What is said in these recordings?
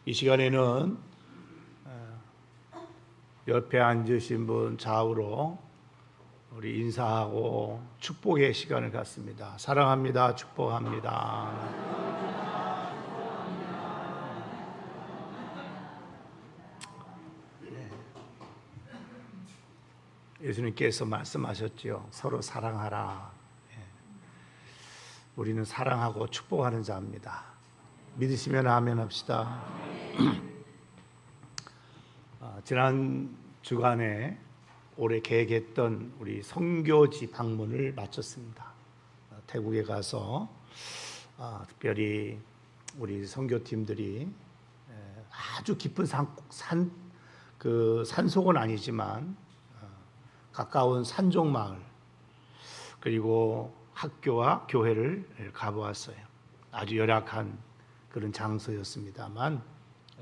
이 시간에는 옆에 앉으신 분 좌우로 우리 인사하고 축복의 시간을 갖습니다. 사랑합니다. 축복합니다. 예수님께서 말씀하셨지요. 서로 사랑하라. 우리는 사랑하고 축복하는 자입니다. 믿으시면 아멘 합시다. 지난 주간에 올해 계획했던 우리 선교지 방문을 마쳤습니다. 태국에 가서 특별히 우리 선교팀들이 아주 깊은 산속은 아니지만 가까운 산종 마을 그리고 학교와 교회를 가보았어요. 아주 열악한 그런 장소였습니다만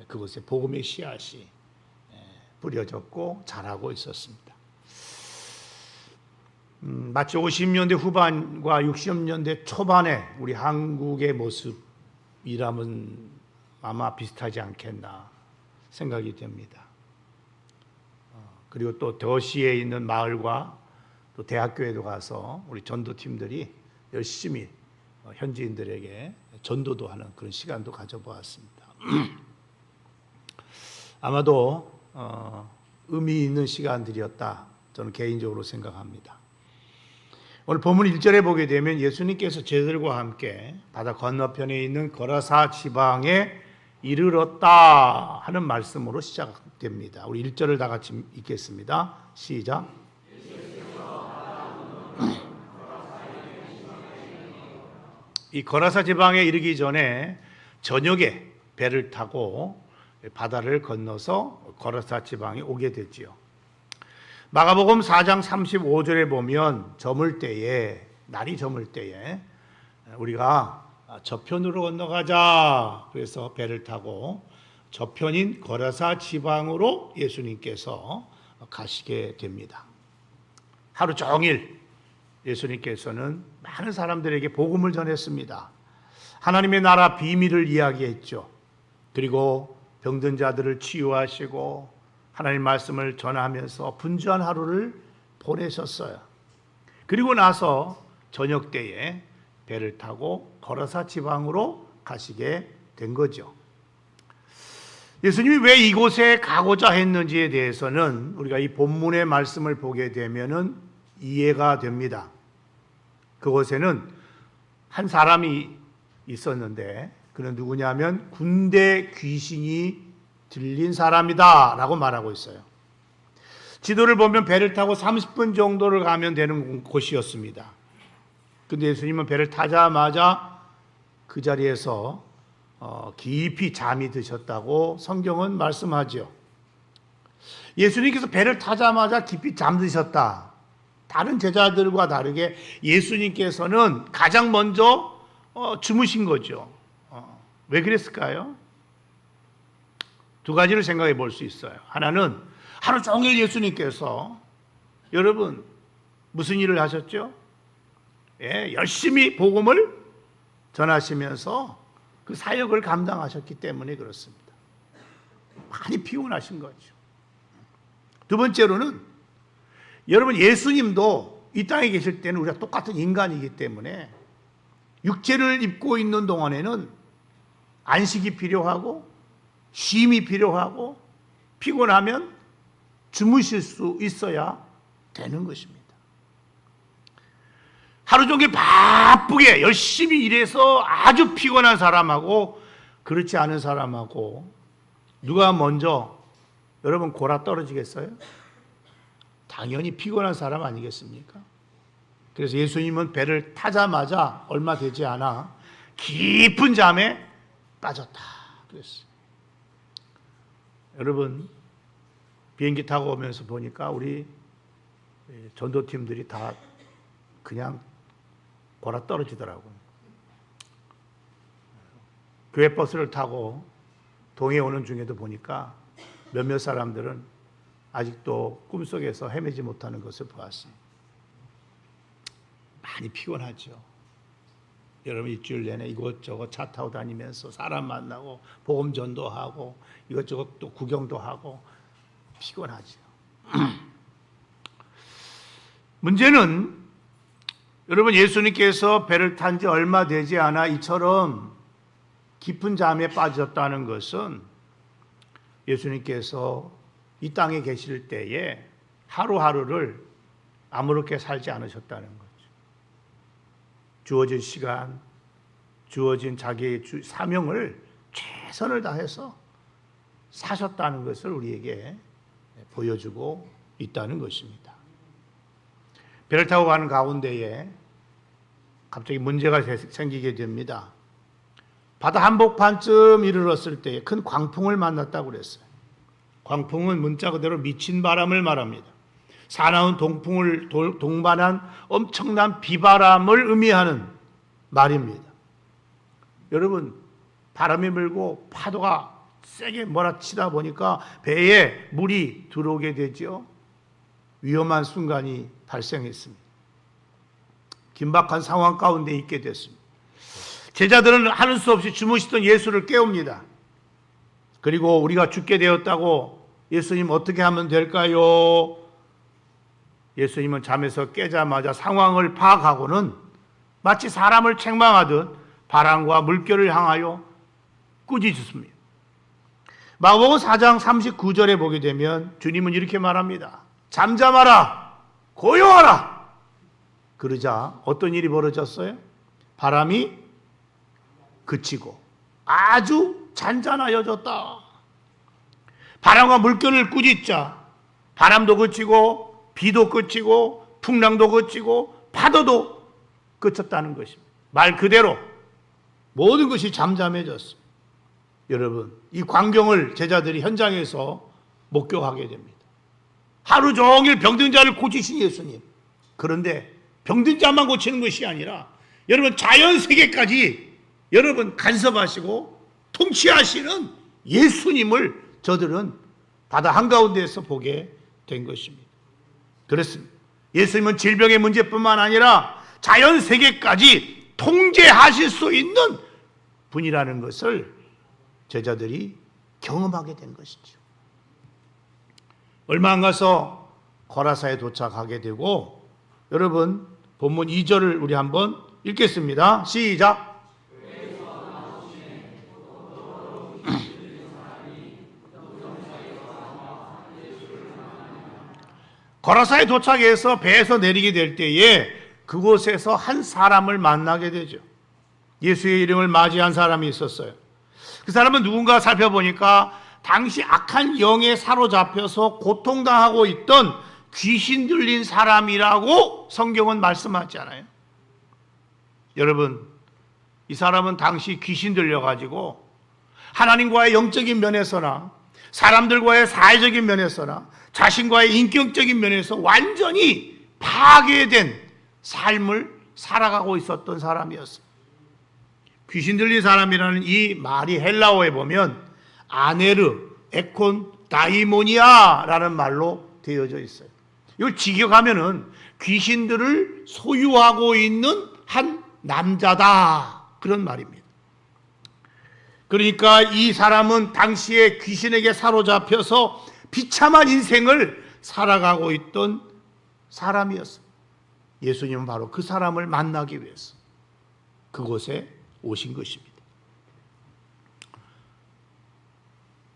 그곳에 복음의 씨앗이 뿌려졌고 자라고 있었습니다. 마치 50년대 후반과 60년대 초반에 우리 한국의 모습이라면 아마 비슷하지 않겠나 생각이 됩니다. 그리고 또 도시에 있는 마을과 또 대학교에도 가서 우리 전도팀들이 열심히 현지인들에게 전도도 하는 그런 시간도 가져보았습니다. 아마도 의미 있는 시간들이었다 저는 개인적으로 생각합니다. 오늘 본문 1절에 보게 되면 예수님께서 제자들과 함께 바다 건너편에 있는 거라사 지방에 이르렀다 하는 말씀으로 시작됩니다. 우리 1절을 다 같이 읽겠습니다. 시작. 이 거라사 지방에 이르기 전에 저녁에 배를 타고 바다를 건너서 거라사 지방에 오게 되지요. 마가복음 4장 35절에 보면 날이 저물 때에 우리가 저편으로 건너가자. 그래서 배를 타고 저편인 거라사 지방으로 예수님께서 가시게 됩니다. 하루 종일 예수님께서는 많은 사람들에게 복음을 전했습니다. 하나님의 나라 비밀을 이야기했죠. 그리고 병든 자들을 치유하시고 하나님 말씀을 전하면서 분주한 하루를 보내셨어요. 그리고 나서 저녁 때에 배를 타고 거라사 지방으로 가시게 된 거죠. 예수님이 왜 이곳에 가고자 했는지에 대해서는 우리가 이 본문의 말씀을 보게 되면은 이해가 됩니다. 그곳에는 한 사람이 있었는데 그는 누구냐면 군대 귀신이 들린 사람이다 라고 말하고 있어요. 지도를 보면 배를 타고 30분 정도를 가면 되는 곳이었습니다. 근데 예수님은 배를 타자마자 그 자리에서 깊이 잠이 드셨다고 성경은 말씀하죠. 예수님께서 배를 타자마자 깊이 잠드셨다. 다른 제자들과 다르게 예수님께서는 가장 먼저 주무신 거죠. 왜 그랬을까요? 두 가지를 생각해 볼 수 있어요. 하나는 하루 종일 예수님께서 여러분 무슨 일을 하셨죠? 열심히 복음을 전하시면서 그 사역을 감당하셨기 때문에 그렇습니다. 많이 피곤하신 거죠. 두 번째로는 여러분 예수님도 이 땅에 계실 때는 우리가 똑같은 인간이기 때문에 육체를 입고 있는 동안에는 안식이 필요하고 쉼이 필요하고 피곤하면 주무실 수 있어야 되는 것입니다. 하루 종일 바쁘게 열심히 일해서 아주 피곤한 사람하고 그렇지 않은 사람하고 누가 먼저 여러분 골아 떨어지겠어요? 당연히 피곤한 사람 아니겠습니까? 그래서 예수님은 배를 타자마자 얼마 되지 않아 깊은 잠에 빠졌다 그랬어요. 여러분 비행기 타고 오면서 보니까 우리 전도팀들이 다 그냥 골아 떨어지더라고요. 교회 버스를 타고 동해 오는 중에도 보니까 몇몇 사람들은 아직도 꿈속에서 헤매지 못하는 것을 보았어요. 많이 피곤하죠. 여러분 일주일 내내 이곳저곳 차 타고 다니면서 사람 만나고 복음 전도하고 이것저것 또 구경도 하고 피곤하죠. 문제는 여러분 예수님께서 배를 탄 지 얼마 되지 않아 이처럼 깊은 잠에 빠졌다는 것은 예수님께서 이 땅에 계실 때에 하루하루를 아무렇게 살지 않으셨다는 거죠. 주어진 시간, 주어진 자기의 사명을 최선을 다해서 사셨다는 것을 우리에게 보여주고 있다는 것입니다. 배를 타고 가는 가운데에 갑자기 문제가 생기게 됩니다. 바다 한복판쯤 이르렀을 때에 큰 광풍을 만났다고 그랬어요. 광풍은 문자 그대로 미친 바람을 말합니다. 사나운 동풍을 동반한 엄청난 비바람을 의미하는 말입니다. 여러분, 바람이 불고 파도가 세게 몰아치다 보니까 배에 물이 들어오게 되죠. 위험한 순간이 발생했습니다. 긴박한 상황 가운데 있게 됐습니다. 제자들은 하는 수 없이 주무시던 예수를 깨웁니다. 그리고 우리가 죽게 되었다고 예수님 어떻게 하면 될까요? 예수님은 잠에서 깨자마자 상황을 파악하고는 마치 사람을 책망하듯 바람과 물결을 향하여 꾸짖으십니다. 마가복음 4장 39절에 보게 되면 주님은 이렇게 말합니다. 잠잠하라, 고요하라. 그러자 어떤 일이 벌어졌어요? 바람이 그치고 아주 잔잔하여졌다. 바람과 물결을 꾸짖자 바람도 그치고 비도 그치고 풍랑도 그치고 파도도 그쳤다는 것입니다. 말 그대로 모든 것이 잠잠해졌습니다. 여러분, 이 광경을 제자들이 현장에서 목격하게 됩니다. 하루 종일 병든 자를 고치신 예수님. 그런데 병든 자만 고치는 것이 아니라 여러분 자연 세계까지 여러분 간섭하시고 통치하시는 예수님을 저들은 바다 한가운데에서 보게 된 것입니다. 그렇습니다. 예수님은 질병의 문제뿐만 아니라 자연 세계까지 통제하실 수 있는 분이라는 것을 제자들이 경험하게 된 것이죠. 얼마 안 가서 거라사에 도착하게 되고, 여러분 본문 2절을 우리 한번 읽겠습니다. 시작. 거라사에 도착해서 배에서 내리게 될 때에 그곳에서 한 사람을 만나게 되죠. 예수의 이름을 맞이한 사람이 있었어요. 그 사람은 누군가 살펴보니까 당시 악한 영에 사로잡혀서 고통당하고 있던 귀신 들린 사람이라고 성경은 말씀하지 않아요. 여러분, 이 사람은 당시 귀신 들려가지고 하나님과의 영적인 면에서나 사람들과의 사회적인 면에서나 자신과의 인격적인 면에서 완전히 파괴된 삶을 살아가고 있었던 사람이었습니다. 귀신 들린 사람이라는 이 말이 헬라어에 보면 아네르, 에콘, 다이모니아라는 말로 되어져 있어요. 이걸 직역하면은 귀신들을 소유하고 있는 한 남자다, 그런 말입니다. 그러니까 이 사람은 당시에 귀신에게 사로잡혀서 비참한 인생을 살아가고 있던 사람이었습니다. 예수님은 바로 그 사람을 만나기 위해서 그곳에 오신 것입니다.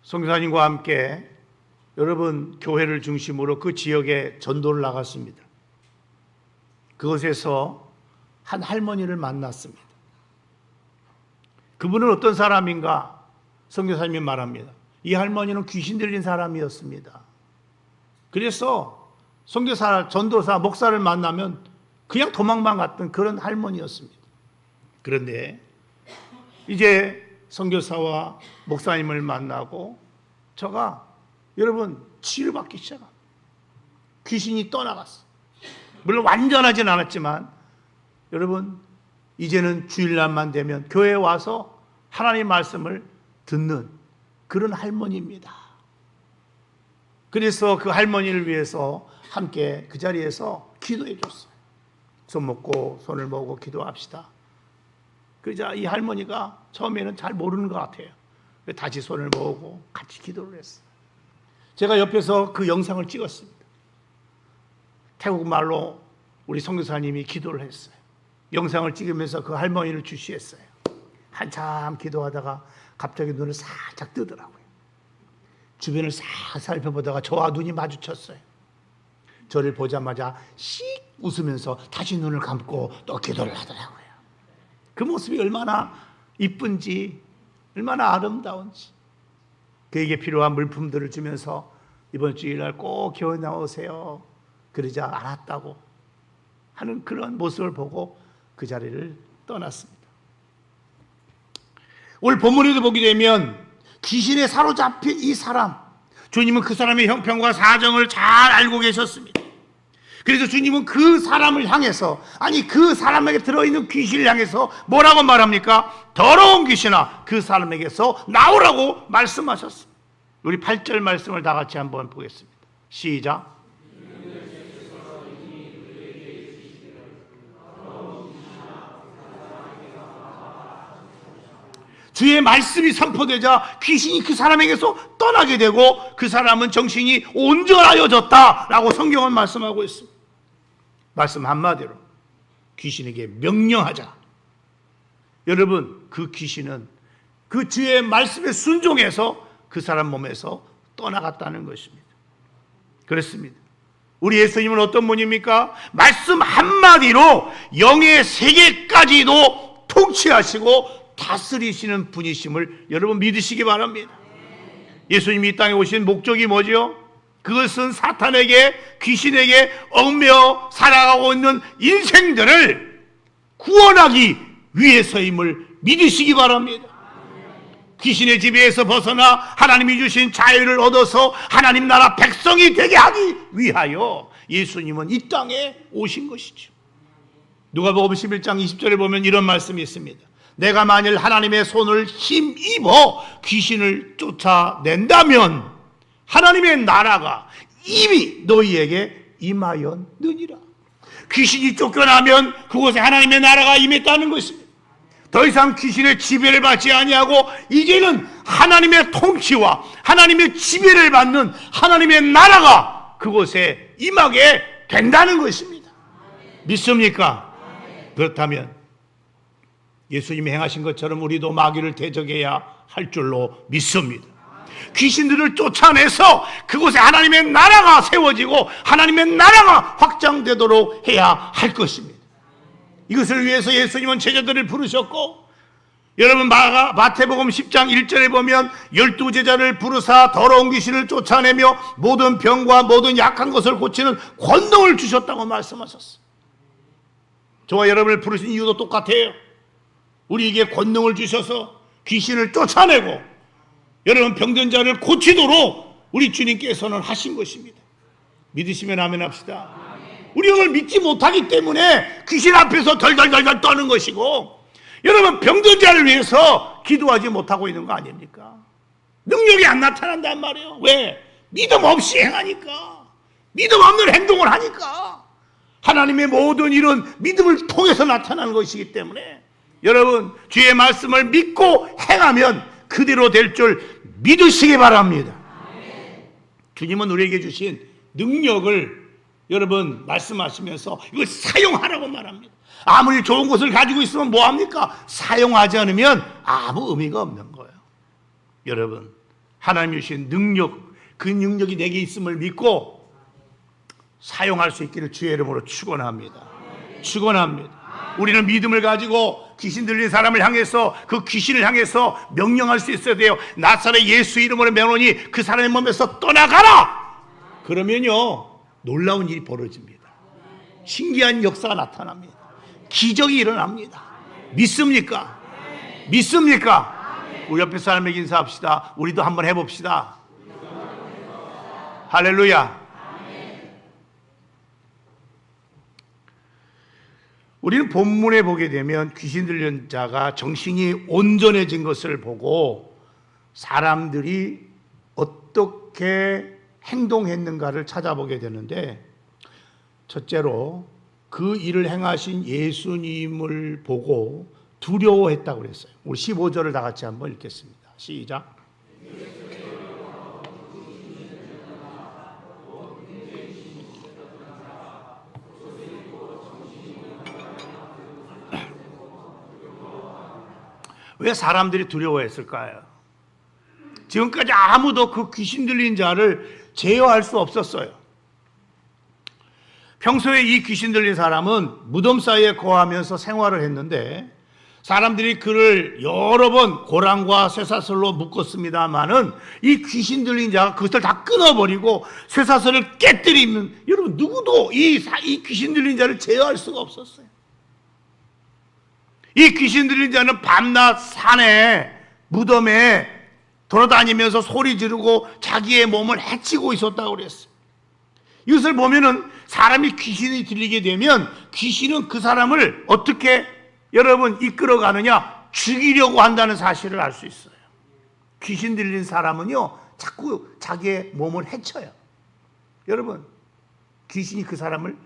선교사님과 함께 여러분 교회를 중심으로 그 지역에 전도를 나갔습니다. 그곳에서 한 할머니를 만났습니다. 그분은 어떤 사람인가? 선교사님이 말합니다. 이 할머니는 귀신 들린 사람이었습니다. 그래서 선교사, 전도사, 목사를 만나면 그냥 도망만 갔던 그런 할머니였습니다. 그런데 이제 선교사와 목사님을 만나고 저가 여러분 치료받기 시작합니다. 귀신이 떠나갔어. 물론 완전하진 않았지만 여러분 이제는 주일날만 되면 교회에 와서 하나님 말씀을 듣는 그런 할머니입니다. 그래서 그 할머니를 위해서 함께 그 자리에서 기도해 줬어요. 손 먹고 손을 모으고 기도합시다. 그러자 이 할머니가 처음에는 잘 모르는 것 같아요. 다시 손을 모으고 같이 기도를 했어요. 제가 옆에서 그 영상을 찍었습니다. 태국 말로 우리 선교사님이 기도를 했어요. 영상을 찍으면서 그 할머니를 주시했어요. 한참 기도하다가 갑자기 눈을 살짝 뜨더라고요. 주변을 싹 살펴보다가 저와 눈이 마주쳤어요. 저를 보자마자 씩 웃으면서 다시 눈을 감고 또 기도를 하더라고요. 그 모습이 얼마나 이쁜지, 얼마나 아름다운지. 그에게 필요한 물품들을 주면서 이번 주일날 꼭 교회 나오세요. 그러자 알았다고 하는 그런 모습을 보고 그 자리를 떠났습니다. 오늘 본문에도 보게 되면 귀신에 사로잡힌 이 사람, 주님은 그 사람의 형편과 사정을 잘 알고 계셨습니다. 그래서 주님은 그 사람을 향해서, 아니 그 사람에게 들어있는 귀신을 향해서 뭐라고 말합니까? 더러운 귀신아, 그 사람에게서 나오라고 말씀하셨습니다. 우리 8절 말씀을 다 같이 한번 보겠습니다. 시작. 주의 말씀이 선포되자 귀신이 그 사람에게서 떠나게 되고 그 사람은 정신이 온전하여졌다라고 성경은 말씀하고 있습니다. 말씀 한마디로 귀신에게 명령하자. 여러분, 그 귀신은 그 주의 말씀에 순종해서 그 사람 몸에서 떠나갔다는 것입니다. 그렇습니다. 우리 예수님은 어떤 분입니까? 말씀 한마디로 영의 세계까지도 통치하시고 다스리시는 분이심을 여러분 믿으시기 바랍니다. 예수님이 이 땅에 오신 목적이 뭐죠? 그것은 사탄에게, 귀신에게 얽매여 살아가고 있는 인생들을 구원하기 위해서임을 믿으시기 바랍니다. 귀신의 지배에서 벗어나 하나님이 주신 자유를 얻어서 하나님 나라 백성이 되게 하기 위하여 예수님은 이 땅에 오신 것이죠. 누가복음 11장 20절에 보면 이런 말씀이 있습니다. 내가 만일 하나님의 손을 힘입어 귀신을 쫓아낸다면 하나님의 나라가 이미 너희에게 임하였느니라. 귀신이 쫓겨나면 그곳에 하나님의 나라가 임했다는 것입니다. 더 이상 귀신의 지배를 받지 아니하고 이제는 하나님의 통치와 하나님의 지배를 받는 하나님의 나라가 그곳에 임하게 된다는 것입니다. 믿습니까? 그렇다면 예수님이 행하신 것처럼 우리도 마귀를 대적해야 할 줄로 믿습니다. 귀신들을 쫓아내서 그곳에 하나님의 나라가 세워지고 하나님의 나라가 확장되도록 해야 할 것입니다. 이것을 위해서 예수님은 제자들을 부르셨고, 여러분 마태복음 10장 1절에 보면 12제자를 부르사 더러운 귀신을 쫓아내며 모든 병과 모든 약한 것을 고치는 권능을 주셨다고 말씀하셨어요. 저와 여러분을 부르신 이유도 똑같아요. 우리에게 권능을 주셔서 귀신을 쫓아내고 여러분 병든 자를 고치도록 우리 주님께서는 하신 것입니다. 믿으시면 아멘 합시다. 우리 이걸 믿지 못하기 때문에 귀신 앞에서 덜덜덜덜 떠는 것이고, 여러분 병든 자를 위해서 기도하지 못하고 있는 거 아닙니까? 능력이 안 나타난단 말이에요. 왜? 믿음 없이 행하니까. 믿음 없는 행동을 하니까. 하나님의 모든 일은 믿음을 통해서 나타나는 것이기 때문에 여러분 주의 말씀을 믿고 행하면 그대로 될 줄 믿으시기 바랍니다. 주님은 우리에게 주신 능력을 여러분 말씀하시면서 이걸 사용하라고 말합니다. 아무리 좋은 것을 가지고 있으면 뭐합니까? 사용하지 않으면 아무 의미가 없는 거예요. 여러분 하나님 주신 능력, 그 능력이 내게 있음을 믿고 사용할 수 있기를 주의 이름으로 축원합니다. 축원합니다. 우리는 믿음을 가지고 귀신 들린 사람을 향해서, 그 귀신을 향해서 명령할 수 있어야 돼요. 나사렛 예수 이름으로 명하노니 그 사람의 몸에서 떠나가라. 그러면요 놀라운 일이 벌어집니다. 신기한 역사가 나타납니다. 기적이 일어납니다. 믿습니까? 믿습니까? 우리 옆에 사람에게 인사합시다. 우리도 한번 해봅시다. 할렐루야. 우리는 본문에 보게 되면 귀신 들린 자가 정신이 온전해진 것을 보고 사람들이 어떻게 행동했는가를 찾아보게 되는데, 첫째로 그 일을 행하신 예수님을 보고 두려워했다고 그랬어요. 우리 15절을 다 같이 한번 읽겠습니다. 시작. 왜 사람들이 두려워했을까요? 지금까지 아무도 그 귀신 들린 자를 제어할 수 없었어요. 평소에 이 귀신 들린 사람은 무덤 사이에 거하면서 생활을 했는데 사람들이 그를 여러 번 고랑과 쇠사슬로 묶었습니다마는 이 귀신 들린 자가 그것을 다 끊어버리고 쇠사슬을 깨뜨리면 여러분 누구도 이 귀신 들린 자를 제어할 수가 없었어요. 이 귀신 들린 자는 밤낮 산에 무덤에 돌아다니면서 소리 지르고 자기의 몸을 해치고 있었다고 그랬어요. 이것을 보면은 사람이 귀신이 들리게 되면 귀신은 그 사람을 어떻게 여러분 이끌어가느냐, 죽이려고 한다는 사실을 알 수 있어요. 귀신 들린 사람은요 자꾸 자기의 몸을 해쳐요. 여러분 귀신이 그 사람을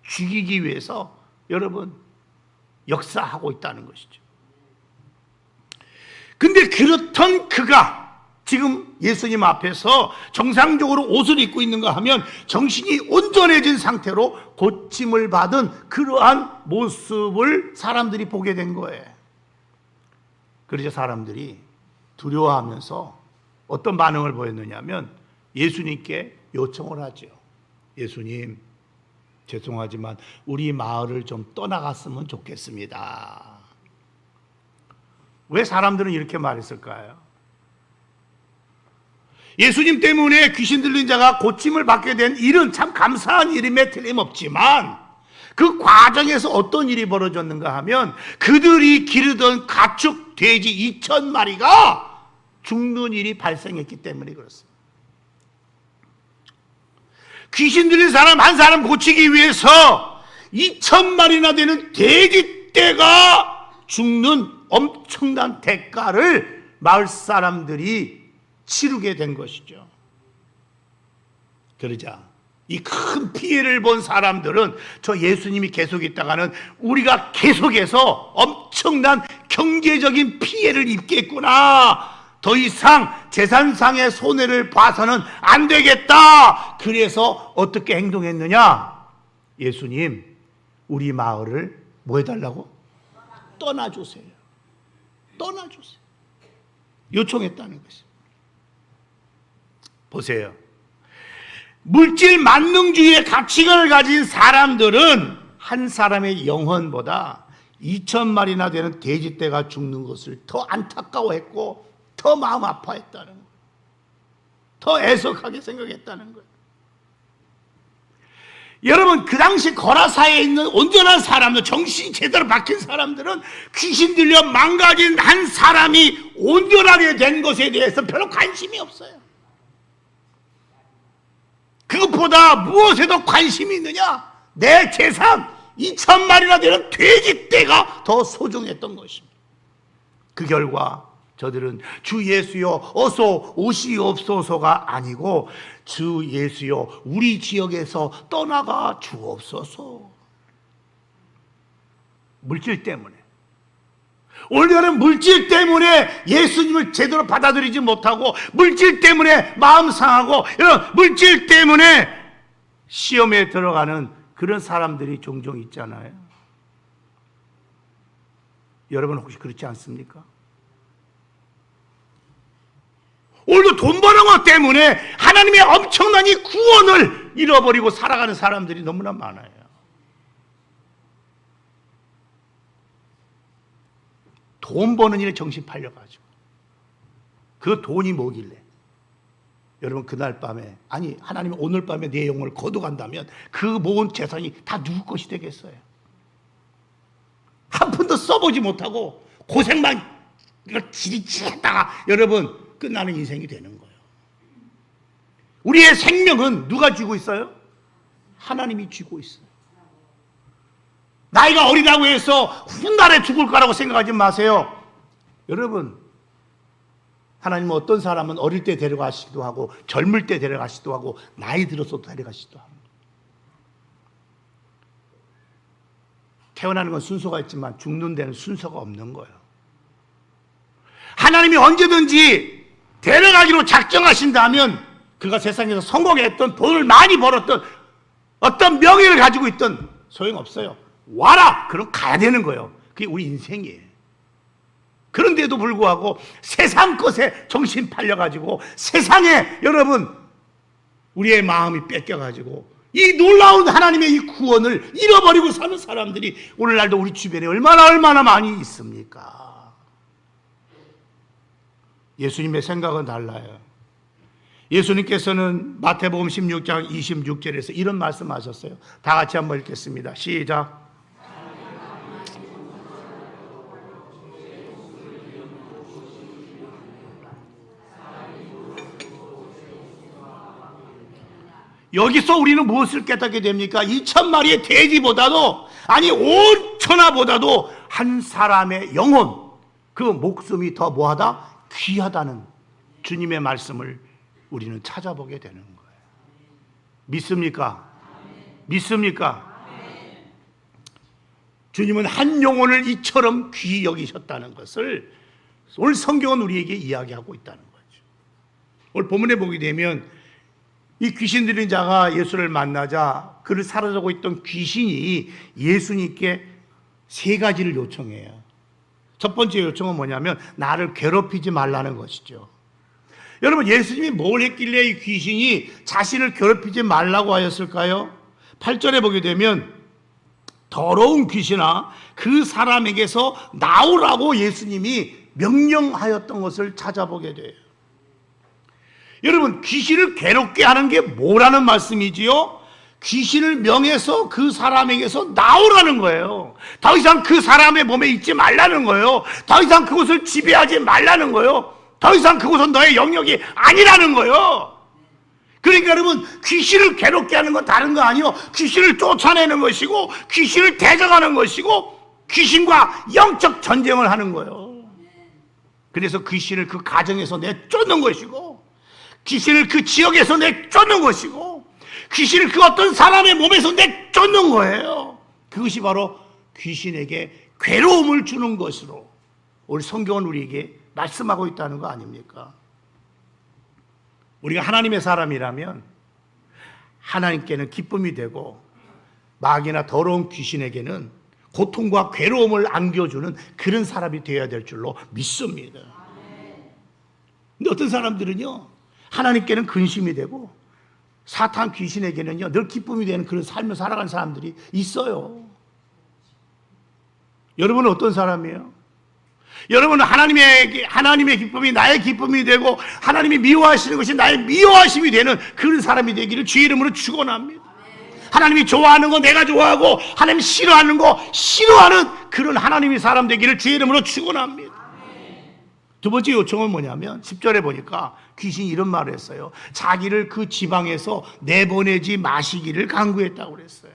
죽이기 위해서 여러분 역사하고 있다는 것이죠. 근데 그렇던 그가 지금 예수님 앞에서 정상적으로 옷을 입고 있는가 하면 정신이 온전해진 상태로 고침을 받은 그러한 모습을 사람들이 보게 된 거예요. 그래서 사람들이 두려워하면서 어떤 반응을 보였느냐면 예수님께 요청을 하죠. 예수님, 죄송하지만 우리 마을을 좀 떠나갔으면 좋겠습니다. 왜 사람들은 이렇게 말했을까요? 예수님 때문에 귀신 들린 자가 고침을 받게 된 일은 참 감사한 일임에 틀림없지만 그 과정에서 어떤 일이 벌어졌는가 하면 그들이 기르던 가축, 돼지 2,000마리가 죽는 일이 발생했기 때문에 그렇습니다. 귀신 들린 사람 한 사람 고치기 위해서 2,000마리나 되는 돼지떼가 죽는 엄청난 대가를 마을 사람들이 치르게 된 것이죠. 그러자 이 큰 피해를 본 사람들은 저 예수님이 계속 있다가는 우리가 계속해서 엄청난 경제적인 피해를 입겠구나, 더 이상 재산상의 손해를 봐서는 안 되겠다. 그래서 어떻게 행동했느냐? 예수님, 우리 마을을 뭐 해달라고? 떠나주세요. 떠나주세요. 요청했다는 것이죠. 보세요. 물질 만능주의의 가치관을 가진 사람들은 한 사람의 영혼보다 2,000마리나 되는 돼지떼가 죽는 것을 더 안타까워했고 더 마음 아파했다는 거예요. 더 애석하게 생각했다는 거예요. 여러분 그 당시 거라사에 있는 온전한 사람들, 정신이 제대로 박힌 사람들은 귀신 들려 망가진 한 사람이 온전하게 된 것에 대해서 별로 관심이 없어요. 그것보다 무엇에 더 관심이 있느냐? 내 재산 2,000마리나 되는 돼지떼가 더 소중했던 것입니다. 그 결과 저들은 주 예수여 어서 오시옵소서가 아니고 주 예수여 우리 지역에서 떠나가 주옵소서. 물질 때문에, 오늘날은 물질 때문에 예수님을 제대로 받아들이지 못하고 물질 때문에 마음 상하고 이런 물질 때문에 시험에 들어가는 그런 사람들이 종종 있잖아요. 여러분 혹시 그렇지 않습니까? 오늘도 돈 버는 것 때문에 하나님의 엄청난 이 구원을 잃어버리고 살아가는 사람들이 너무나 많아요. 돈 버는 일에 정신 팔려가지고 그 돈이 뭐길래 여러분 그날 밤에, 아니 하나님이 오늘 밤에 내 영혼을 거둬간다면 그 모은 재산이 다 누구 것이 되겠어요? 한 푼도 써보지 못하고 고생만 지리지리하다가 여러분 끝나는 인생이 되는 거예요. 우리의 생명은 누가 쥐고 있어요? 하나님이 쥐고 있어요. 나이가 어리다고 해서 훗날에 죽을 거라고 생각하지 마세요. 여러분, 하나님은 어떤 사람은 어릴 때 데려가시기도 하고 젊을 때 데려가시기도 하고 나이 들어서도 데려가시기도 합니다. 태어나는 건 순서가 있지만 죽는 데는 순서가 없는 거예요. 하나님이 언제든지 데려가기로 작정하신다면 그가 세상에서 성공했던 돈을 많이 벌었던 어떤 명예를 가지고 있던 소용없어요. 와라! 그럼 가야 되는 거예요. 그게 우리 인생이에요. 그런데도 불구하고 세상 것에 정신 팔려가지고 세상에 여러분 우리의 마음이 뺏겨가지고 이 놀라운 하나님의 이 구원을 잃어버리고 사는 사람들이 오늘날도 우리 주변에 얼마나 많이 있습니까? 예수님의 생각은 달라요. 예수님께서는 마태복음 16장 26절에서 이런 말씀하셨어요. 다 같이 한번 읽겠습니다. 시작. 여기서 우리는 무엇을 깨닫게 됩니까? 2,000마리의 돼지보다도 아니 5천하보다도 한 사람의 영혼, 그 목숨이 더 뭐하다? 귀하다는 주님의 말씀을 우리는 찾아보게 되는 거예요. 믿습니까? 믿습니까? 주님은 한 영혼을 이처럼 귀히 여기셨다는 것을 오늘 성경은 우리에게 이야기하고 있다는 거죠. 오늘 본문에 보게 되면 이 귀신 들린 자가 예수를 만나자 그를 사로잡고 있던 귀신이 예수님께 세 가지를 요청해요. 첫 번째 요청은 뭐냐면 나를 괴롭히지 말라는 것이죠. 여러분, 예수님이 뭘 했길래 이 귀신이 자신을 괴롭히지 말라고 하였을까요? 8절에 보게 되면 더러운 귀신아 그 사람에게서 나오라고 예수님이 명령하였던 것을 찾아보게 돼요. 여러분, 귀신을 괴롭게 하는 게 뭐라는 말씀이지요? 귀신을 명해서 그 사람에게서 나오라는 거예요. 더 이상 그 사람의 몸에 있지 말라는 거예요. 더 이상 그곳을 지배하지 말라는 거예요. 더 이상 그곳은 너의 영역이 아니라는 거예요. 그러니까 여러분, 귀신을 괴롭게 하는 건 다른 거 아니에요. 귀신을 쫓아내는 것이고 귀신을 대적하는 것이고 귀신과 영적 전쟁을 하는 거예요. 그래서 귀신을 그 가정에서 내쫓는 것이고 귀신을 그 지역에서 내쫓는 것이고 귀신을 그 어떤 사람의 몸에서 내쫓는 거예요. 그것이 바로 귀신에게 괴로움을 주는 것으로 우리 성경은 우리에게 말씀하고 있다는 거 아닙니까? 우리가 하나님의 사람이라면 하나님께는 기쁨이 되고 마귀나 더러운 귀신에게는 고통과 괴로움을 안겨주는 그런 사람이 되어야 될 줄로 믿습니다. 근데 어떤 사람들은요, 하나님께는 근심이 되고 사탄 귀신에게는요 늘 기쁨이 되는 그런 삶을 살아가는 사람들이 있어요. 여러분은 어떤 사람이에요? 여러분은 하나님의 기쁨이 나의 기쁨이 되고 하나님이 미워하시는 것이 나의 미워하심이 되는 그런 사람이 되기를 주의 이름으로 축원합니다. 하나님이 좋아하는 거 내가 좋아하고 하나님이 싫어하는 거 싫어하는 그런 하나님의 사람 되기를 주의 이름으로 축원합니다. 두 번째 요청은 뭐냐면 10절에 보니까 귀신이 이런 말을 했어요. 자기를 그 지방에서 내보내지 마시기를 간구했다고 그랬어요.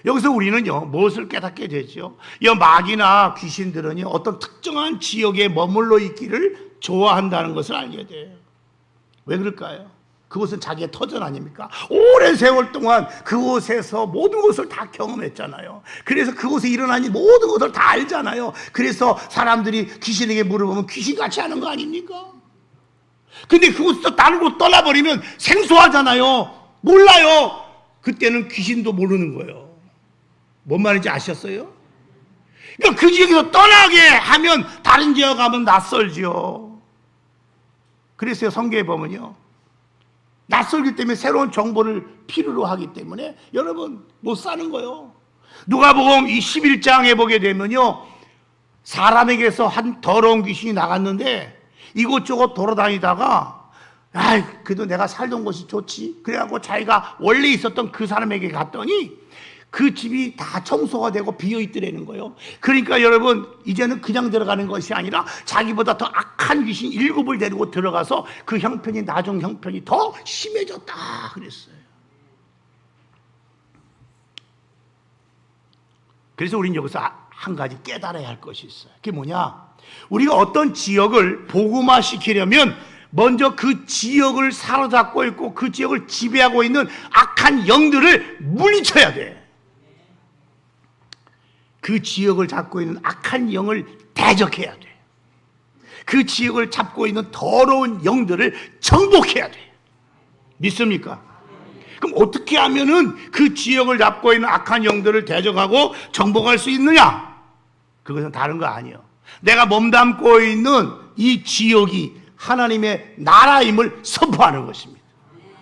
여기서 우리는요 무엇을 깨닫게 되죠? 이 마귀나 귀신들은요 어떤 특정한 지역에 머물러 있기를 좋아한다는 것을 알게 돼요. 왜 그럴까요? 그것은 자기의 터전 아닙니까? 오랜 세월 동안 그곳에서 모든 것을 다 경험했잖아요. 그래서 그곳에 일어나는 모든 것을 다 알잖아요. 그래서 사람들이 귀신에게 물어보면 귀신같이 하는 거 아닙니까? 근데 그곳에서 다른 곳 떠나버리면 생소하잖아요. 몰라요. 그때는 귀신도 모르는 거예요. 뭔 말인지 아셨어요? 그러니까 그 지역에서 떠나게 하면 다른 지역 가면 낯설죠. 그래서 성경에 보면요 낯설기 때문에 새로운 정보를 필요로 하기 때문에 여러분 못 사는 거예요. 누가복음 11장에 보게 되면요 사람에게서 한 더러운 귀신이 나갔는데 이곳저곳 돌아다니다가 그래도 내가 살던 곳이 좋지 그래갖고 자기가 원래 있었던 그 사람에게 갔더니 그 집이 다 청소가 되고 비어있더라는 거예요. 그러니까 여러분 이제는 그냥 들어가는 것이 아니라 자기보다 더 악한 귀신 7을 데리고 들어가서 그 형편이 나중 형편이 더 심해졌다 그랬어요. 그래서 우리는 여기서 한 가지 깨달아야 할 것이 있어요. 그게 뭐냐? 우리가 어떤 지역을 복음화시키려면 먼저 그 지역을 사로잡고 있고 그 지역을 지배하고 있는 악한 영들을 물리쳐야 돼. 그 지역을 잡고 있는 악한 영을 대적해야 돼. 그 지역을 잡고 있는 더러운 영들을 정복해야 돼. 믿습니까? 그럼 어떻게 하면은 그 지역을 잡고 있는 악한 영들을 대적하고 정복할 수 있느냐? 그것은 다른 거 아니에요. 내가 몸담고 있는 이 지역이 하나님의 나라임을 선포하는 것입니다.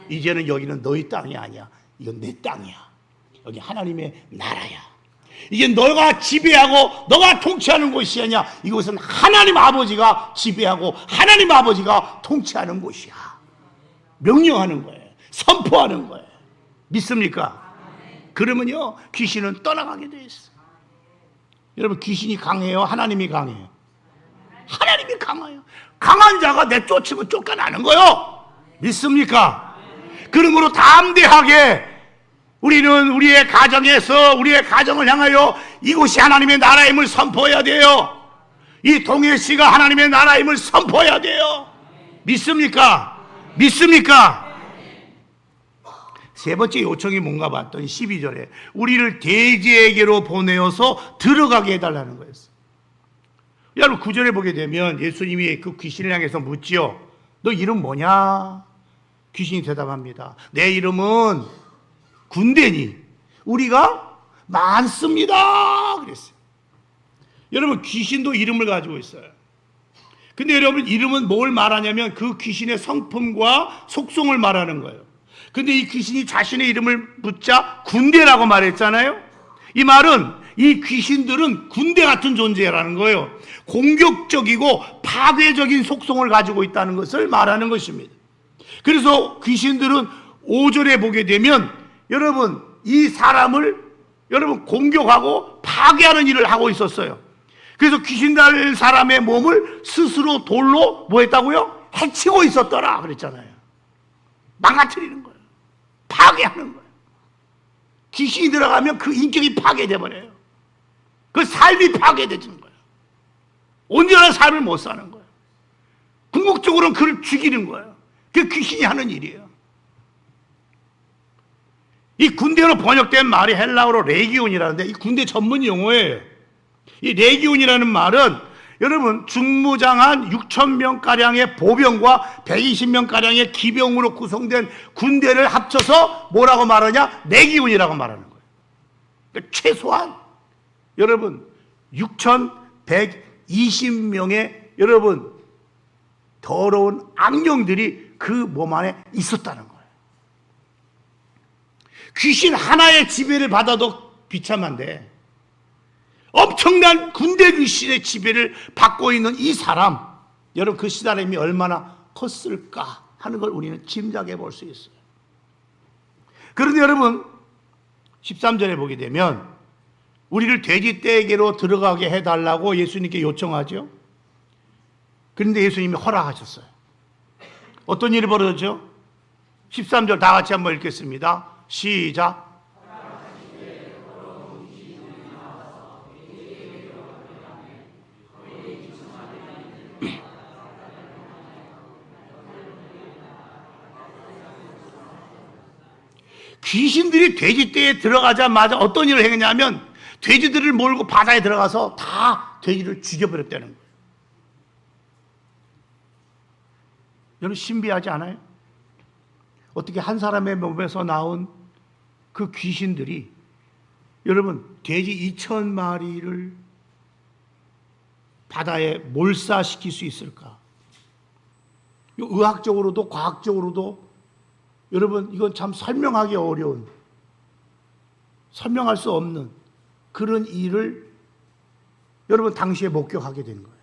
이제는 여기는 너희 땅이 아니야. 이건 내 땅이야. 여기 하나님의 나라야. 이게 너가 지배하고 너가 통치하는 곳이 아니야. 이곳은 하나님 아버지가 지배하고 하나님 아버지가 통치하는 곳이야. 명령하는 거예요. 선포하는 거예요. 믿습니까? 그러면요, 귀신은 떠나가게 돼 있어. 여러분, 귀신이 강해요? 하나님이 강해요? 하나님이 강해요. 강한 자가 내쫓으면 쫓겨나는 거요. 믿습니까? 그러므로 담대하게 우리는 우리의 가정에서 우리의 가정을 향하여 이곳이 하나님의 나라임을 선포해야 돼요. 이 동해시가 하나님의 나라임을 선포해야 돼요. 믿습니까? 믿습니까? 세 번째 요청이 뭔가 봤더니 12절에 우리를 대지에게로 보내어서 들어가게 해달라는 거였어요. 여러분 9절에 보게 되면 예수님이 그 귀신을 향해서 묻지요. 너 이름 뭐냐? 귀신이 대답합니다. 내 이름은 군대니 우리가 많습니다. 그랬어요. 여러분 귀신도 이름을 가지고 있어요. 근데 여러분 이름은 뭘 말하냐면 그 귀신의 성품과 속성을 말하는 거예요. 근데 이 귀신이 자신의 이름을 붙자 군대라고 말했잖아요. 이 말은 이 귀신들은 군대 같은 존재라는 거예요. 공격적이고 파괴적인 속성을 가지고 있다는 것을 말하는 것입니다. 그래서 귀신들은 5절에 보게 되면 여러분 이 사람을 여러분 공격하고 파괴하는 일을 하고 있었어요. 그래서 귀신 달 사람의 몸을 스스로 돌로 뭐 했다고요? 해치고 있었더라 그랬잖아요. 망가뜨리는 거예요. 파괴하는 거예요. 귀신이 들어가면 그 인격이 파괴돼 버려요. 그 삶이 파괴되는 거예요. 온전한 삶을 못 사는 거예요. 궁극적으로는 그를 죽이는 거예요. 그게 귀신이 하는 일이에요. 이 군대로 번역된 말이 헬라어로 레기온이라는데 이 군대 전문 용어예요. 이 레기온이라는 말은 여러분 중무장한 6,000명가량의 보병과 120명가량의 기병으로 구성된 군대를 합쳐서 뭐라고 말하냐? 레기온이라고 말하는 거예요. 그러니까 최소한 여러분 6,120명의 여러분 더러운 악령들이 그 몸 안에 있었다는 거예요. 귀신 하나의 지배를 받아도 비참한데 엄청난 군대 귀신의 지배를 받고 있는 이 사람, 여러분 그 사람이 얼마나 컸을까 하는 걸 우리는 짐작해 볼 수 있어요. 그런데 여러분 13절에 보게 되면 우리를 돼지떼에게로 들어가게 해달라고 예수님께 요청하죠. 그런데 예수님이 허락하셨어요. 어떤 일이 벌어졌죠? 13절 다 같이 한번 읽겠습니다. 시작. 귀신들이 돼지떼에 들어가자마자 어떤 일을 했냐면 돼지들을 몰고 바다에 들어가서 다 돼지를 죽여버렸다는 거예요. 여러분 신비하지 않아요? 어떻게 한 사람의 몸에서 나온 그 귀신들이 여러분 돼지 2,000마리를 바다에 몰사시킬 수 있을까? 의학적으로도 과학적으로도 여러분 이건 참 설명하기 어려운, 설명할 수 없는 그런 일을 여러분 당시에 목격하게 된 거예요.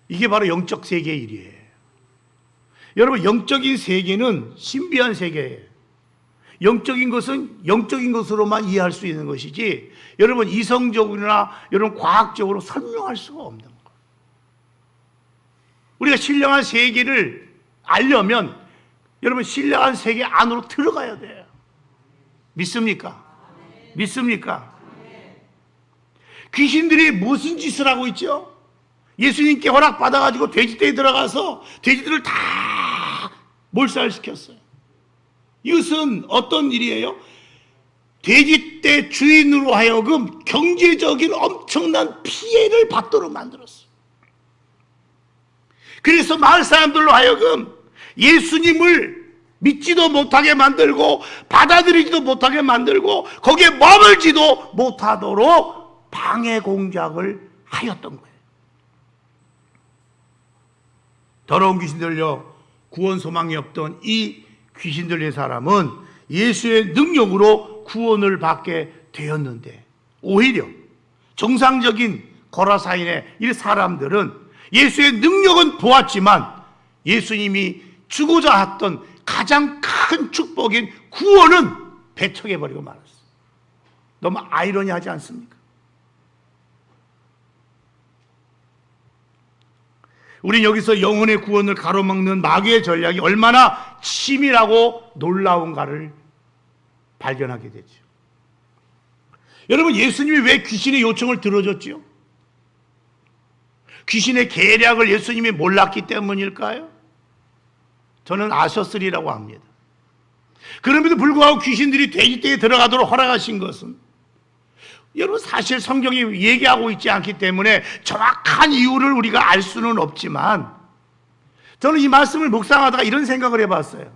이게 바로 영적 세계의 일이에요. 여러분 영적인 세계는 신비한 세계예요. 영적인 것은 영적인 것으로만 이해할 수 있는 것이지 여러분 이성적으로나 여러분 과학적으로 설명할 수가 없는 거예요. 우리가 신령한 세계를 알려면 여러분 신령한 세계 안으로 들어가야 돼요. 믿습니까? 믿습니까? 귀신들이 무슨 짓을 하고 있죠? 예수님께 허락받아가지고 돼지떼에 들어가서 돼지들을 다 몰살시켰어요. 이것은 어떤 일이에요? 돼지떼 주인으로 하여금 경제적인 엄청난 피해를 받도록 만들었어요. 그래서 마을 사람들로 하여금 예수님을 믿지도 못하게 만들고 받아들이지도 못하게 만들고 거기에 머물지도 못하도록 방해 공작을 하였던 거예요. 더러운 귀신 들려 구원 소망이 없던 이 귀신 들린 사람은 예수의 능력으로 구원을 받게 되었는데, 오히려 정상적인 거라사인의 이 사람들은 예수의 능력은 보았지만 예수님이 주고자 했던 가장 큰 축복인 구원은 배척해버리고 말았어요. 너무 아이러니하지 않습니까? 우린 여기서 영혼의 구원을 가로막는 마귀의 전략이 얼마나 치밀하고 놀라운가를 발견하게 되죠. 여러분, 예수님이 왜 귀신의 요청을 들어줬지요? 귀신의 계략을 예수님이 몰랐기 때문일까요? 저는 아셨으리라고 합니다. 그럼에도 불구하고 귀신들이 돼지떼에 들어가도록 허락하신 것은, 여러분, 사실 성경이 얘기하고 있지 않기 때문에 정확한 이유를 우리가 알 수는 없지만, 저는 이 말씀을 묵상하다가 이런 생각을 해봤어요.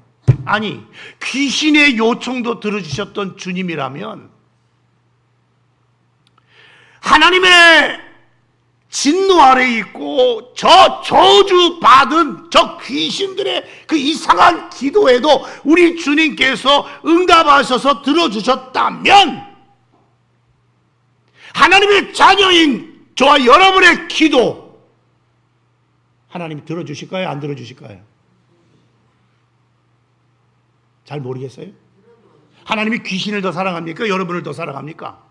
아니, 귀신의 요청도 들어주셨던 주님이라면 하나님의 진노 아래에 있고 저 저주받은 저 귀신들의 그 이상한 기도에도 우리 주님께서 응답하셔서 들어주셨다면, 하나님의 자녀인 저와 여러분의 기도 하나님이 들어주실까요? 안 들어주실까요? 잘 모르겠어요? 하나님이 귀신을 더 사랑합니까? 여러분을 더 사랑합니까?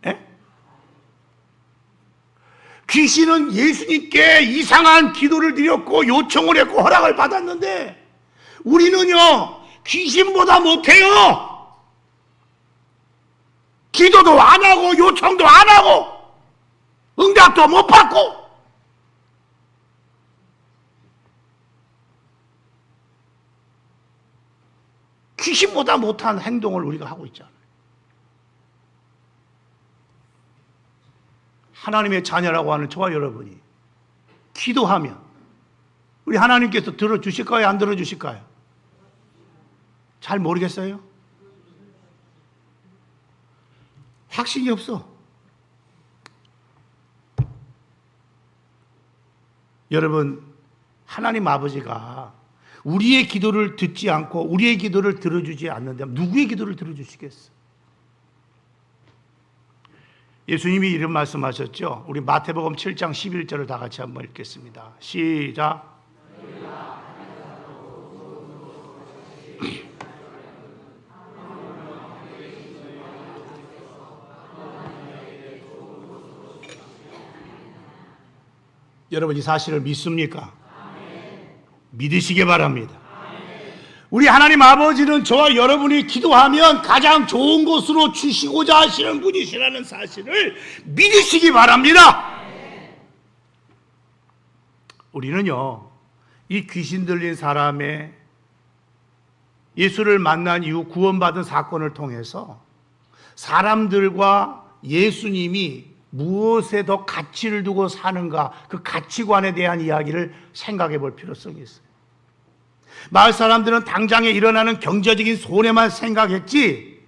예? 귀신은 예수님께 이상한 기도를 드렸고 요청을 했고 허락을 받았는데, 우리는요 귀신보다 못해요. 기도도 안 하고 요청도 안 하고 응답도 못 받고. 귀신보다 못한 행동을 우리가 하고 있잖아요. 하나님의 자녀라고 하는 저와 여러분이 기도하면 우리 하나님께서 들어주실까요? 안 들어주실까요? 잘 모르겠어요? 확신이 없어. 여러분, 하나님 아버지가 우리의 기도를 듣지 않고 우리의 기도를 들어주지 않는다면 누구의 기도를 들어주시겠어? 예수님이 이런 말씀하셨죠. 우리 마태복음 7장 11절을 다 같이 한번 읽겠습니다. 시작. 여러분, 이 사실을 믿습니까? 믿으시기 바랍니다. 우리 하나님 아버지는 저와 여러분이 기도하면 가장 좋은 곳으로 주시고자 하시는 분이시라는 사실을 믿으시기 바랍니다. 우리는요, 이 귀신 들린 사람의 예수를 만난 이후 구원받은 사건을 통해서 사람들과 예수님이 무엇에 더 가치를 두고 사는가, 그 가치관에 대한 이야기를 생각해 볼 필요성이 있어요. 마을 사람들은 당장에 일어나는 경제적인 손해만 생각했지,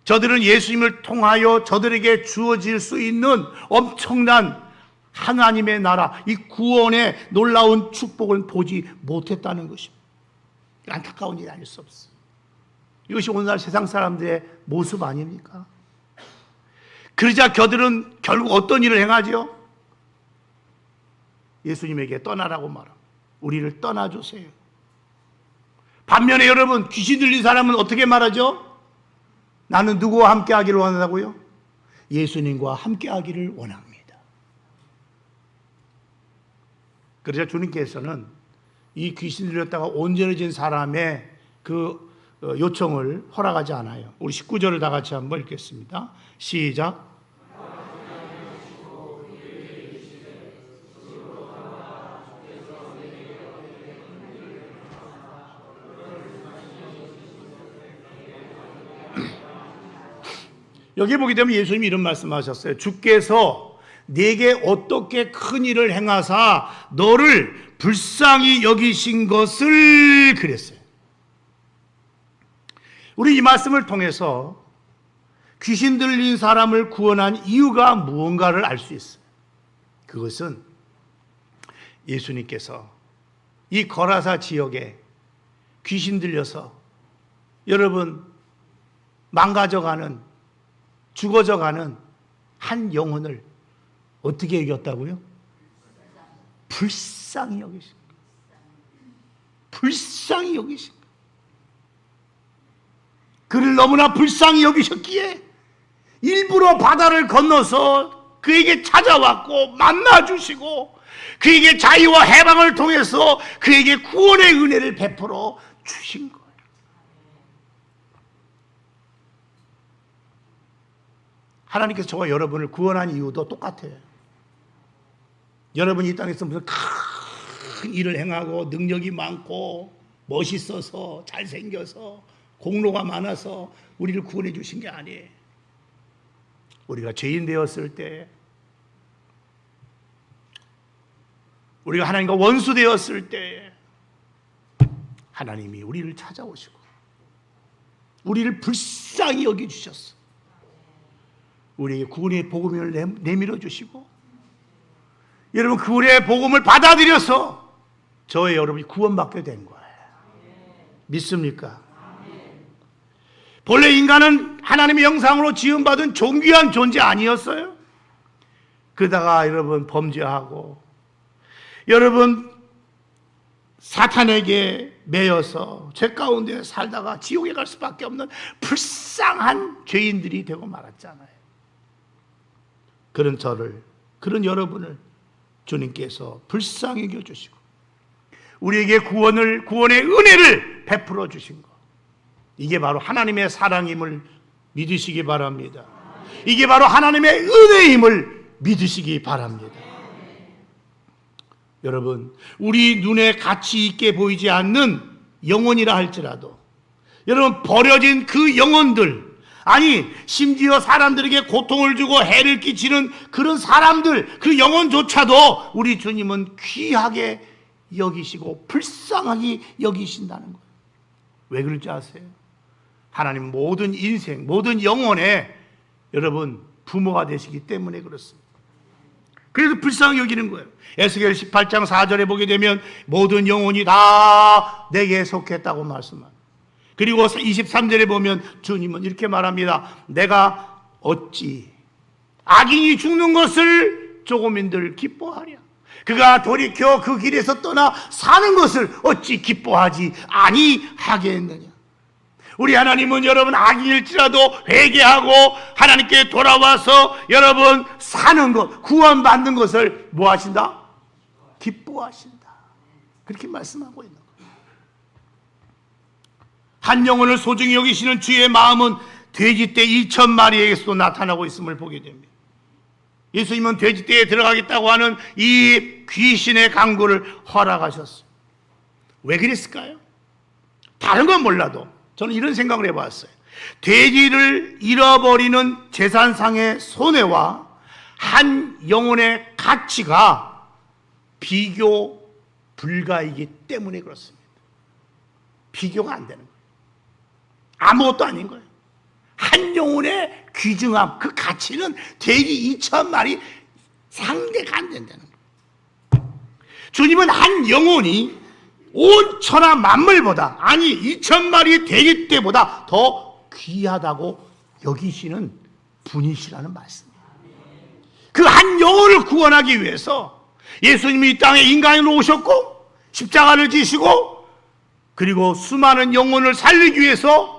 저들은 예수님을 통하여 저들에게 주어질 수 있는 엄청난 하나님의 나라, 이 구원의 놀라운 축복을 보지 못했다는 것입니다. 안타까운 일이 아닐 수 없어요. 이것이 오늘날 세상 사람들의 모습 아닙니까? 그러자 그들은 결국 어떤 일을 행하죠? 예수님에게 떠나라고 말합니다. 우리를 떠나주세요. 반면에 여러분, 귀신 들린 사람은 어떻게 말하죠? 나는 누구와 함께 하기를 원한다고요? 예수님과 함께 하기를 원합니다. 그러자 주님께서는 이 귀신 들렸다가 온전해진 사람의 그 요청을 허락하지 않아요. 우리 19절을 다 같이 한번 읽겠습니다. 시작. 여기 보게 되면 예수님이 이런 말씀하셨어요. 주께서 내게 어떻게 큰 일을 행하사 너를 불쌍히 여기신 것을 그랬어요. 우리 이 말씀을 통해서 귀신 들린 사람을 구원한 이유가 무언가를 알 수 있어요. 그것은 예수님께서 이 거라사 지역에 귀신 들려서 여러분 망가져가는, 죽어져가는 한 영혼을 어떻게 여겼다고요? 불쌍히 여기신 거예요. 불쌍히 여기신 거예요. 그를 너무나 불쌍히 여기셨기에 일부러 바다를 건너서 그에게 찾아왔고 만나주시고 그에게 자유와 해방을 통해서 그에게 구원의 은혜를 베풀어 주신 거예요. 하나님께서 저와 여러분을 구원한 이유도 똑같아요. 여러분이 이 땅에서 무슨 큰 일을 행하고 능력이 많고 멋있어서 잘생겨서 공로가 많아서 우리를 구원해 주신 게 아니에요. 우리가 죄인 되었을 때, 우리가 하나님과 원수 되었을 때 하나님이 우리를 찾아오시고 우리를 불쌍히 여겨주셨어. 우리에게 구원의 복음을 내밀어 주시고 여러분 구원의 복음을 받아들여서 저의 여러분이 구원받게 된 거예요. 믿습니까? 본래 인간은 하나님의 형상으로 지음받은 존귀한 존재 아니었어요? 그러다가 여러분 범죄하고 여러분 사탄에게 매여서 죄 가운데 살다가 지옥에 갈 수밖에 없는 불쌍한 죄인들이 되고 말았잖아요. 그런 저를, 그런 여러분을 주님께서 불쌍히 여겨주시고 우리에게 구원의 은혜를 베풀어 주신 것, 이게 바로 하나님의 사랑임을 믿으시기 바랍니다. 이게 바로 하나님의 은혜임을 믿으시기 바랍니다. 여러분, 우리 눈에 가치 있게 보이지 않는 영혼이라 할지라도 여러분 버려진 그 영혼들, 아니 심지어 사람들에게 고통을 주고 해를 끼치는 그런 사람들, 그 영혼조차도 우리 주님은 귀하게 여기시고 불쌍하게 여기신다는 거예요. 왜 그런지 아세요? 하나님 모든 인생, 모든 영혼에 여러분 부모가 되시기 때문에 그렇습니다. 그래서 불쌍히 여기는 거예요. 에스겔 18장 4절에 보게 되면 모든 영혼이 다 내게 속했다고 말씀합니다. 그리고 23절에 보면 주님은 이렇게 말합니다. 내가 어찌 악인이 죽는 것을 조금인들 기뻐하랴. 그가 돌이켜 그 길에서 떠나 사는 것을 어찌 기뻐하지 아니하겠느냐. 우리 하나님은 여러분 악인일지라도 회개하고 하나님께 돌아와서 여러분 사는 것, 구원받는 것을 뭐 하신다? 기뻐하신다. 그렇게 말씀하고 있는 거예요. 한 영혼을 소중히 여기시는 주의 마음은 돼지떼 2,000마리에게서도 나타나고 있음을 보게 됩니다. 예수님은 돼지떼에 들어가겠다고 하는 이 귀신의 강구를 허락하셨어요. 왜 그랬을까요? 다른 건 몰라도 저는 이런 생각을 해봤어요. 돼지를 잃어버리는 재산상의 손해와 한 영혼의 가치가 비교 불가이기 때문에 그렇습니다. 비교가 안 되는 거예요. 아무것도 아닌 거예요. 한 영혼의 귀중함, 그 가치는 돼지 2,000마리 상대가 안 된다는 거예요. 주님은 한 영혼이 온 천하 만물보다, 아니 2,000마리의 돼지떼보다 더 귀하다고 여기시는 분이시라는 말씀이에요. 그 한 영혼을 구원하기 위해서 예수님이 이 땅에 인간으로 오셨고 십자가를 지시고 그리고 수많은 영혼을 살리기 위해서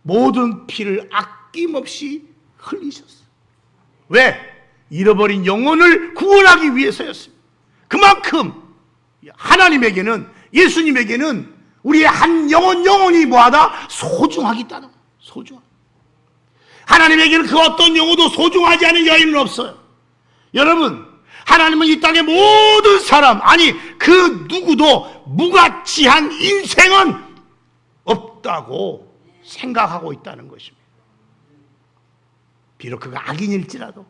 모든 피를 아낌없이 흘리셨어요. 왜? 잃어버린 영혼을 구원하기 위해서였습니다. 그만큼 하나님에게는, 예수님에게는 우리의 한 영혼이 뭐하다? 소중하기 있다는 거예요. 소중하다. 하나님에게는 그 어떤 영혼도 소중하지 않은 여인은 없어요. 여러분, 하나님은 이 땅의 모든 사람, 아니 그 누구도 무가치한 인생은 없다고 생각하고 있다는 것입니다. 비록 그가 악인일지라도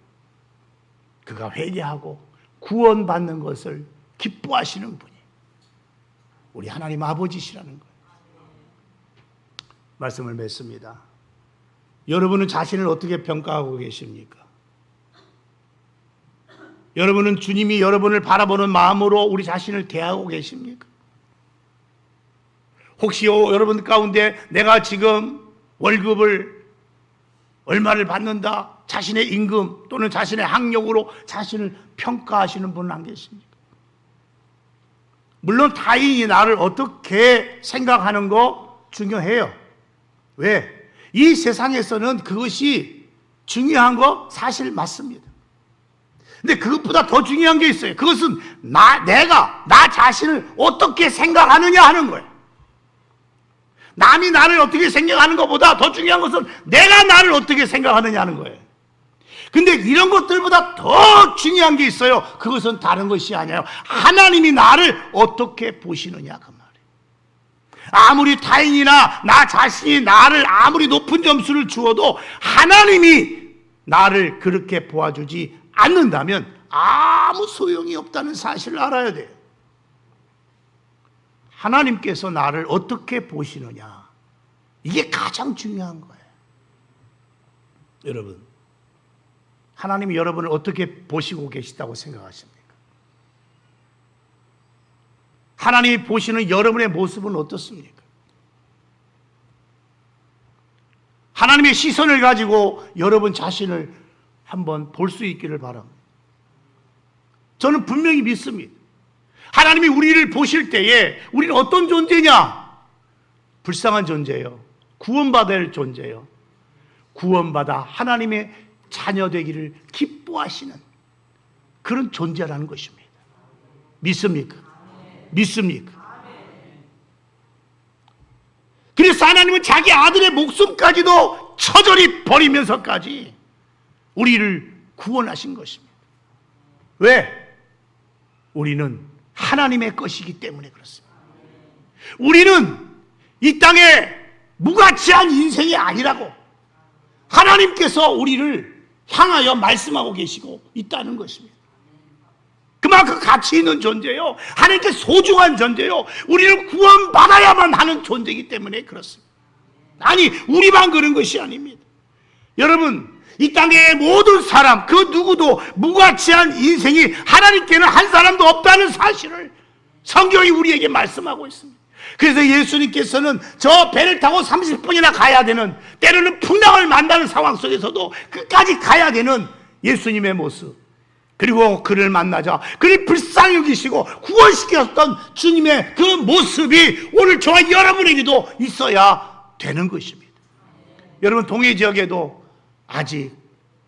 그가 회개하고 구원받는 것을 기뻐하시는 분이 우리 하나님 아버지시라는 거예요. 말씀을 맺습니다. 여러분은 자신을 어떻게 평가하고 계십니까? 여러분은 주님이 여러분을 바라보는 마음으로 우리 자신을 대하고 계십니까? 혹시 여러분 가운데 내가 지금 월급을 얼마를 받는다, 자신의 임금 또는 자신의 학력으로 자신을 평가하시는 분은 안 계십니까? 물론 타인이 나를 어떻게 생각하는 거 중요해요. 왜? 이 세상에서는 그것이 중요한 거 사실 맞습니다. 근데 그것보다 더 중요한 게 있어요. 그것은 내가 나 자신을 어떻게 생각하느냐 하는 거예요. 남이 나를 어떻게 생각하는 것보다 더 중요한 것은 내가 나를 어떻게 생각하느냐 하는 거예요. 근데 이런 것들보다 더 중요한 게 있어요. 그것은 다른 것이 아니에요. 하나님이 나를 어떻게 보시느냐 그 말이에요. 아무리 타인이나 나 자신이 나를 아무리 높은 점수를 주어도 하나님이 나를 그렇게 보아주지 않는다면 아무 소용이 없다는 사실을 알아야 돼요. 하나님께서 나를 어떻게 보시느냐, 이게 가장 중요한 거예요. 여러분, 하나님이 여러분을 어떻게 보시고 계시다고 생각하십니까? 하나님이 보시는 여러분의 모습은 어떻습니까? 하나님의 시선을 가지고 여러분 자신을 한번 볼 수 있기를 바랍니다. 저는 분명히 믿습니다. 하나님이 우리를 보실 때에 우리는 어떤 존재냐? 불쌍한 존재예요. 구원받아야 할 존재예요. 구원받아 하나님의 자녀 되기를 기뻐하시는 그런 존재라는 것입니다. 믿습니까? 믿습니까? 그래서 하나님은 자기 아들의 목숨까지도 처절히 버리면서까지 우리를 구원하신 것입니다. 왜? 우리는 하나님의 것이기 때문에 그렇습니다. 우리는 이 땅에 무가치한 인생이 아니라고 하나님께서 우리를 향하여 말씀하고 계시고 있다는 것입니다. 그만큼 가치 있는 존재요. 하나님께 소중한 존재요. 우리는 구원받아야만 하는 존재이기 때문에 그렇습니다. 아니, 우리만 그런 것이 아닙니다. 여러분, 이 땅의 모든 사람, 그 누구도 무가치한 인생이 하나님께는 한 사람도 없다는 사실을 성경이 우리에게 말씀하고 있습니다. 그래서 예수님께서는 저 배를 타고 30분이나 가야 되는, 때로는 풍랑을 만나는 상황 속에서도 끝까지 가야 되는 예수님의 모습, 그리고 그를 만나자 그를 불쌍히 여기시고 구원시켰던 주님의 그 모습이 오늘 저와 여러분에게도 있어야 되는 것입니다. 여러분, 동해 지역에도 아직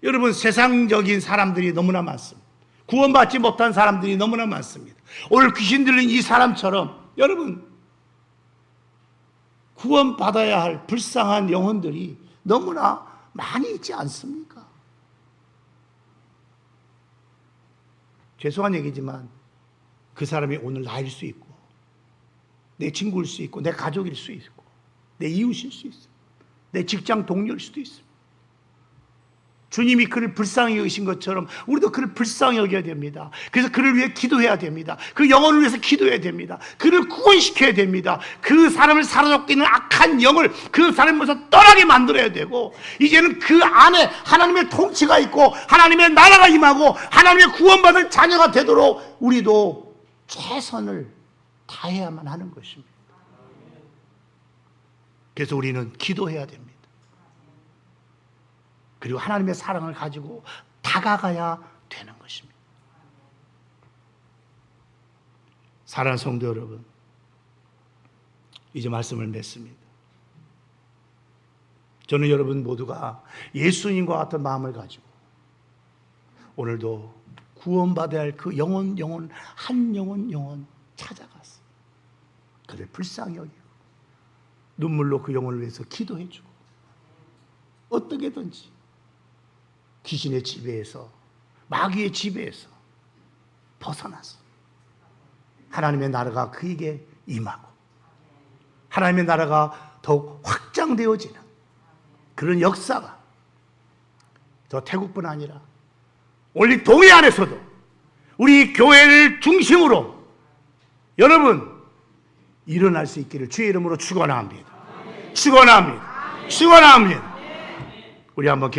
여러분 세상적인 사람들이 너무나 많습니다. 구원받지 못한 사람들이 너무나 많습니다. 오늘 귀신 들린 이 사람처럼 여러분 구원받아야 할 불쌍한 영혼들이 너무나 많이 있지 않습니까? 죄송한 얘기지만 그 사람이 오늘 나일 수 있고 내 친구일 수 있고 내 가족일 수 있고 내 이웃일 수 있어, 내 직장 동료일 수도 있습니다. 주님이 그를 불쌍히 여기신 것처럼 우리도 그를 불쌍히 여겨야 됩니다. 그래서 그를 위해 기도해야 됩니다. 그 영혼을 위해서 기도해야 됩니다. 그를 구원시켜야 됩니다. 그 사람을 사로잡고 있는 악한 영을 그 사람에서 떠나게 만들어야 되고, 이제는 그 안에 하나님의 통치가 있고 하나님의 나라가 임하고 하나님의 구원받을 자녀가 되도록 우리도 최선을 다해야만 하는 것입니다. 그래서 우리는 기도해야 됩니다. 그리고 하나님의 사랑을 가지고 다가가야 되는 것입니다. 사랑하는 성도 여러분, 이제 말씀을 맺습니다. 저는 여러분 모두가 예수님과 같은 마음을 가지고 오늘도 구원받아야 할 그 영혼 한 영혼 찾아가서 그를 불쌍히 여기고 눈물로 그 영혼을 위해서 기도해주고 어떻게든지 귀신의 지배에서, 마귀의 지배에서 벗어나서 하나님의 나라가 그에게 임하고 하나님의 나라가 더욱 확장되어지는 그런 역사가 더 태국뿐 아니라 올리 동해 안에서도 우리 교회를 중심으로 여러분 일어날 수 있기를 주의 이름으로 축원합니다. 축원합니다. 축원합니다. 우리 한번